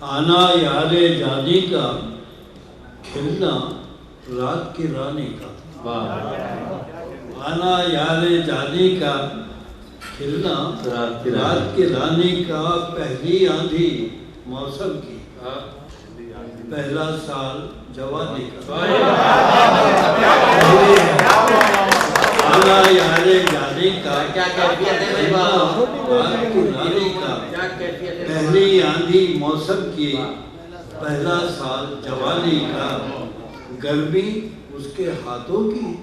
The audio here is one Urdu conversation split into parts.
آنا یار جانی کا کھلنا رات کی رانی کا آنا یار جانی کا کھلنا رات کی رانی کا پہلی آندھی موسم کی پہلا سال جوانی کا آنا یار جانی کا کیا کیفیت ہے بھائی رات کی رانی کا پہلی آندھی موسم کی پہلا سال جوانی کا گرمی اس کے ہاتھوں کی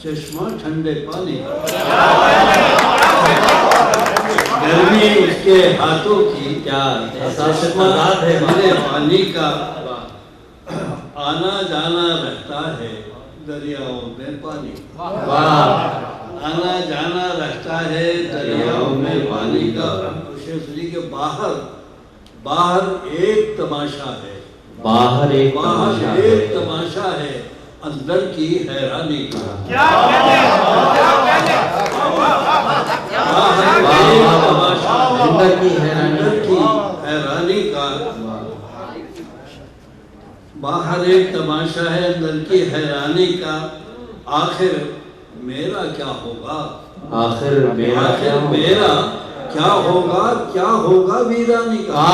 چشمہ ٹھنڈے پانی کا گرمی اس کے ہاتھوں کی چشمہ ٹھنڈے پانی کا آنا جانا رہتا ہے دریاؤں میں پانی آنا جانا رہتا ہے دریاؤں میں پانی کا کے باہر ایک تماشا ہے باہر ایک تماشا ہے اندر کی حیرانی کا اندر کی حیرانی کا باہر ایک تماشا ہے اندر کی حیرانی کا آخر میرا کیا ہوگا آخر میرا کیا ہوگا ویرانی کا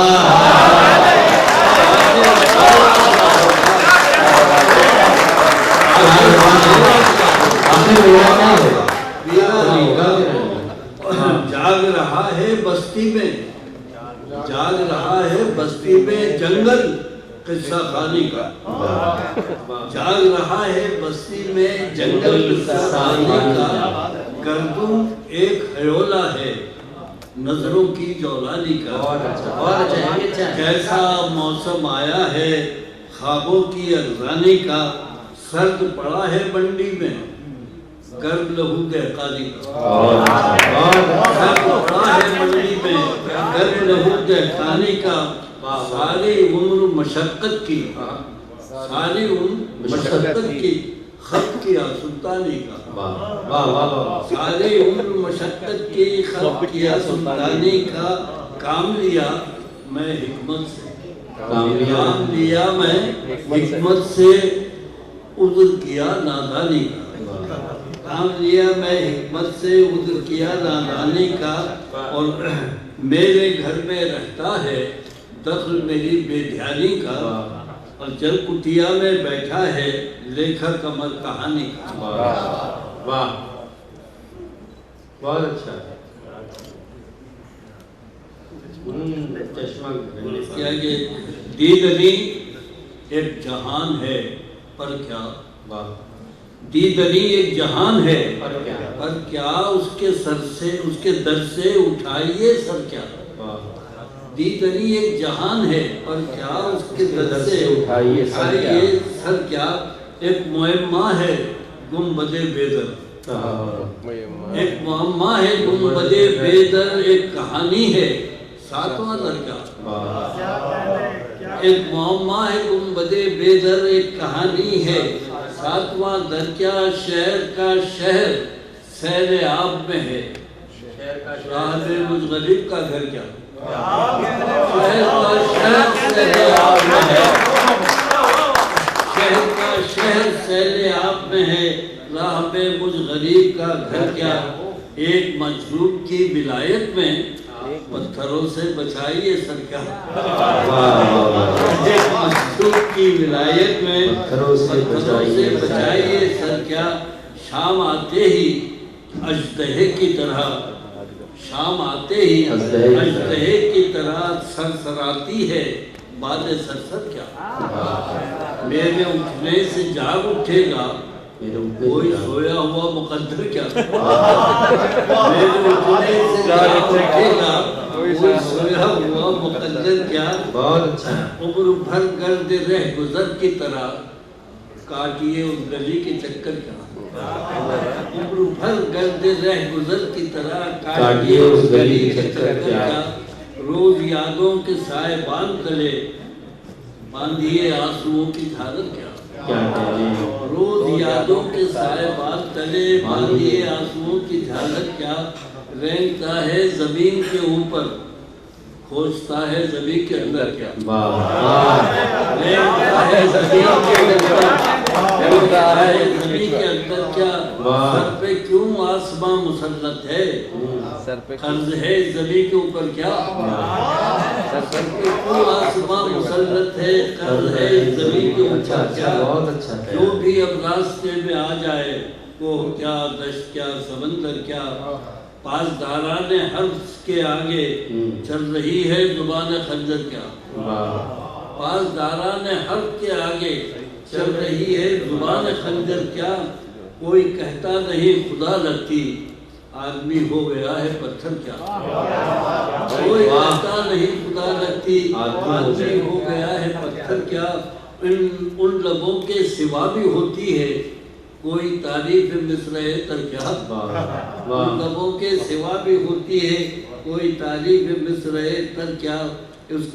جاگ رہا ہے بستی میں جنگل قصہ خانی کا جاگ رہا ہے بستی میں جنگل قصہ خانی کا گردوں ایک ہیولا ہے نظروں کی جولانی کا کیسا موسم آیا ہے خوابوں کی ارزانی کا سرد پڑا ہے منڈی میں گرم لہو دہقانی کا سرد پڑا ہے منڈی میں گرم لہو دہقانی کا ساری عمر مشقت کی خط کیا سلطانی کا ساری عمر مشقت کی خط کیا سلطانی کا کام لیا میں حکمت سے عذر کیا نادانی کا کام لیا میں حکمت سے عذر کیا نادانی کا اور میرے گھر میں رہتا ہے دخل میری بے دھیانی کا اور جل کٹیا میں بیٹھا ہے لیکھک امر کہانی کا واہ بہت اچھا کیا کہ دیدنی ایک جہان ہے پر کیا دیدنی ایک جہان ہے پر کیا اس کے در سے اٹھائیے سر کیا دیدنی ایک جہان ہے پر کیا اس کے در سے اٹھائیے سر کیا ایک معمہ ہے گنبد بیدر ایک معمہ ہے گنبد بیدر ایک کہانی ہے ساتواں در کیا ایک معمہ ہے گنبد بیدر ایک کہانی ہے ساتواں در کیا شہر کا شہر سیر آب میں ہے راہب مجغلب کا گھر کیا شہر کا شہر سیر آب میں ہے شہر کا شہر سیر آب میں ہے راہب مجغلب کا گھر کیا ایک مجروب کی ولایت میں پتھروں سے بچائیے سر کیا ایک مجروب کی ولایت میں پتھروں سے بچائیے سر کیا شام آتے ہی اژدہے کی طرح شام آتے ہی اژدہے کی طرح سرسراتی ہے باد سرسر کیا میرے اٹھنے سے جاگ اٹھے گا کوئی سویا ہوا مقدر کیا میرے اٹھنے سے جاگ اٹھے گا کوئی سویا ہوا مقدر کیا عمر بھر گرد رہ گزر کی طرح کاٹیے اس گلی کے چکر کیا عمر بھر گرد رہ گزر کی طرح کاٹیے اس گلی کے چکر کیا روز یادوں کے سائے باندھ تلے باندھیے آنسوؤں کی دھارت کیا کیا کہنے روز یادوں کے سائے بات تلے باندھیے آنسوؤں کی جھالک کیا رینگتا ہے زمین کے اوپر کھوجتا ہے زمین کے اندر کیا رینگتا ہے زمین کے اندر رینگتا ہے زمین کے اندر کیا سر پہ کیوں آسمان مسلط ہے قرض ہے زمین کے اوپر کیا سر پہ کیوں آسمان مسلط ہے قرض ہے زمین کے اوپر کیا جو بھی اب راستے میں آ جائے وہ کیا دشت کیا سمندر کیا پاسداران حرف کے آگے چل رہی ہے زبان خنجر کیا پاسداران حرف کے آگے چل رہی ہے زبان خنجر کیا کوئی کہتا نہیں خدا لگتی آدمی ہو گیا ہے پتھر کیا کوئی کہتا نہیں خدا لگتی آدمی ہو گیا ہے پتھر کیا ان لبوں کے سوا بھی ہوتی ہے کوئی تعریف مصرع تر کیا ان لبوں کے سوا بھی ہوتی ہے کوئی تعریف مصرع تر کیا اس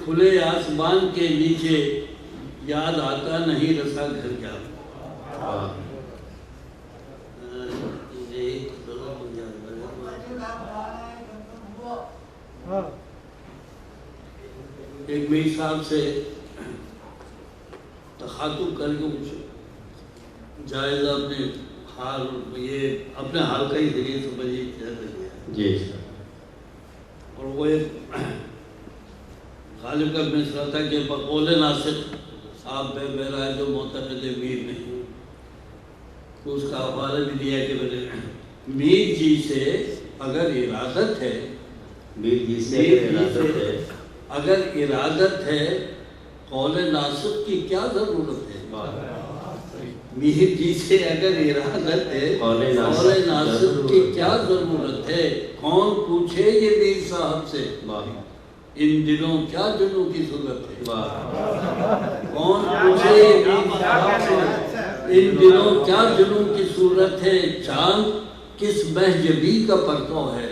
کھلے آسمان کے نیچے یاد آتا نہیں رسا گھر کیا ایک میر صاحب سے تخاطب کر کے مجھے جائزہ اپنے حال یہ اپنے حال کا ہی ذریعے سمجھے جی اور وہ ایک غالب کا مصرع تھا کہ بقول ناصر آپ بے میرا جو معتقد میر نہیں تو اس کا حوالہ بھی دیا کہ میرے میر جی سے اگر ارادت ہے میر جی سے اگر ارادت ہے قول ناصر کی کیا ضرورت ہے میر جی سے اگر ارادت ہے قول ناصر کی کیا ضرورت ہے کون پوچھے یہ میر صاحب سے ان دنوں کیا دنوں کی صورت ہے کون پوچھے یہ میر صاحب سے ان دنوں کیا دنوں کی صورت ہے چاند کس مہجبی کا پرتو ہے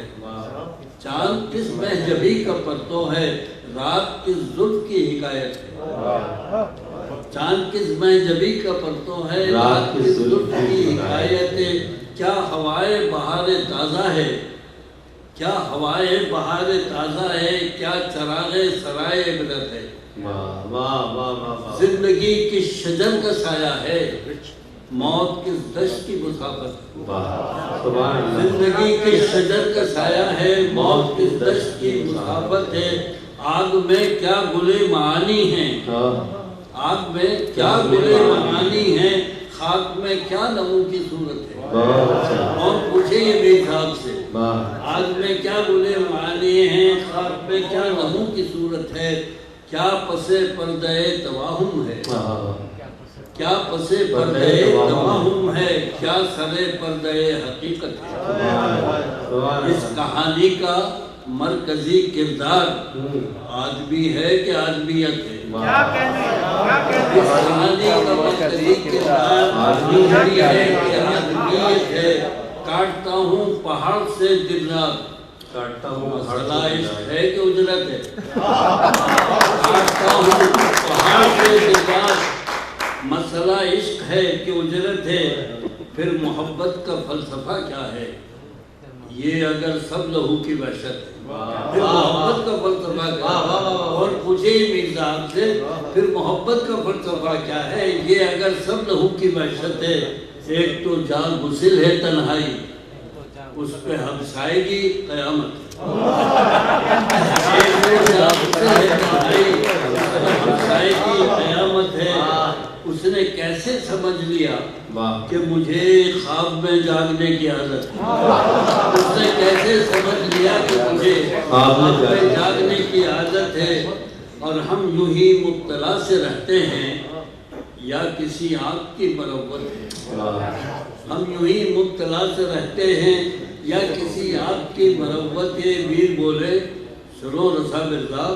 چاند کس مہجبی کا پرتو ہے رات کس زلف کی حکایت ہے چاند کس مہجبی کا پرتو ہے رات کس زلف کی حکایت ہے کیا ہوائے بہار تازہ ہے کیا ہوائے بہار تازہ ہے کیا چراغ سرائے عبرت ہے زندگی کس شجر کا سایہ ہے موت کس دشت کی مسافت زندگی کس شجر کا سایہ ہے موت کس دشت کی مسافت ہے آگ میں کیا گلے معانی ہیں آگ میں کیا گلے معانی ہیں خاک میں کیا نمو کی صورت ہے اور پوچھے یہ میر صاحب سے آگ میں کیا گلے معانی ہیں خاک میں کیا نمو کی صورت ہے کیا پسے پردہ تواہم ہے کیا پسے پردہ تواہم ہے کیا سرے پردہ حقیقت ہے اس کہانی کا مرکزی کردار آدمی ہے کہ آدمیت ہے اس کہانی کا مرکزی کردار آدمی ہے کہ آدمیت ہے کاٹتا ہوں پہاڑ سے دن رات کاٹتا ہوں مسئلہ عشق ہے کہ اجرت ہے کاٹتا ہوں پہاڑ سے دن رات مسئلہ عشق ہے کہ اجرت ہے پھر محبت کا فلسفہ کیا ہے یہ اگر سب لہو کی وحشت ہے پھر محبت کا فلسفہ کیا ہے اور پوچھے میر صاحب سے پھر محبت کا فلسفہ کیا ہے یہ اگر سب لہو کی وحشت ہے ایک تو جان گسل ہے تنہائی اس پہ ہمسائے گی قیامت ایک تو جان گسل ہے تنہائی ہمسائے گی قیامت ہے اس نے کیسے سمجھ لیا کہ مجھے خواب میں جاگنے کی عادت ہے اس نے کیسے سمجھ لیا کہ مجھے خواب میں جاگنے کی عادت ہے اور ہم یوں ہی مبتلا سے رہتے ہیں یا کسی آنکھ کی مروت ہے ہم یوں ہی مبتلا سے رہتے ہیں یا کسی آنکھ کی مروت ہے میر بولے سنو رسا مرزا